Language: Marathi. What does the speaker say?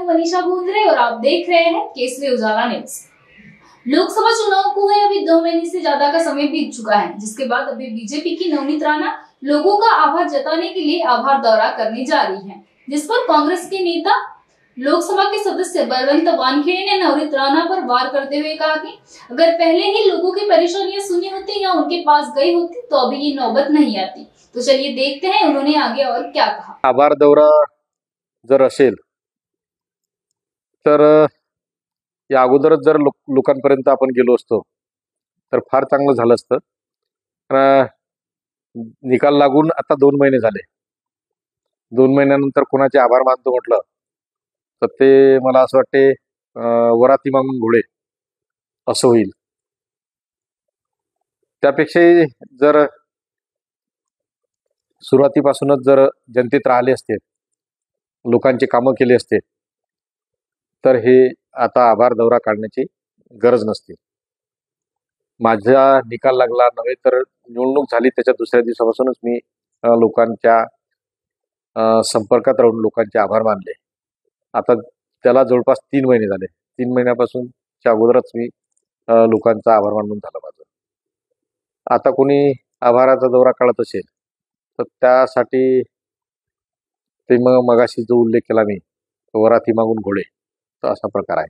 हूं मनीषा भूंदरे और आप देख रहे हैं केसरी उजाला न्यूज। लोकसभा चुनाव को है अभी 2 महीने से ज्यादा का समय बीत चुका है, जिसके बाद अभी बीजेपी की नवनीत राणा लोगों का आभार जताने के लिए आभार दौरा करने जा रही है, जिस पर कांग्रेस के नेता लोकसभा के सदस्य बलवंत वानखेड़े ने नवनीत राणा पर वार करते हुए कहा कि अगर पहले ही लोगों की परेशानियां सुनी होती या उनके पास गई होती तो अभी ये नौबत नहीं आती। तो चलिए देखते हैं उन्होंने आगे और क्या कहा। आभार दौरा जर असेल तर या अगोदरच जर लोकांपर्यंत आपण गेलो असतो तर फार चांगलं झालं असतं। निकाल लागून आता 2 महिने झाले। 2 महिन्यानंतर कोणाचे आभार मानतो म्हटलं तर ते मला असं वाटते वराती मागून घोडे असं होईल। त्यापेक्षा जर सुरुवातीपासूनच जर जनतेत राहिले असते, लोकांचे कामं केले असते तर हे आता आभार दौरा काढण्याची गरज नसते। माझा निकाल लागला नव्हे तर निवडणूक झाली त्याच्या दुसऱ्या दिवसापासूनच मी लोकांच्या संपर्कात राहून लोकांचे आभार मानले। आता त्याला जवळपास 3 महिने झाले। 3 महिन्यापासूनच्या अगोदरच मी लोकांचा आभार मानून झालं माझं। आता कोणी आभाराचा दौरा काढत असेल तर त्यासाठी ते मगाशी जो उल्लेख केला मी वराती मागून घोडे, तर असा प्रकार आहे।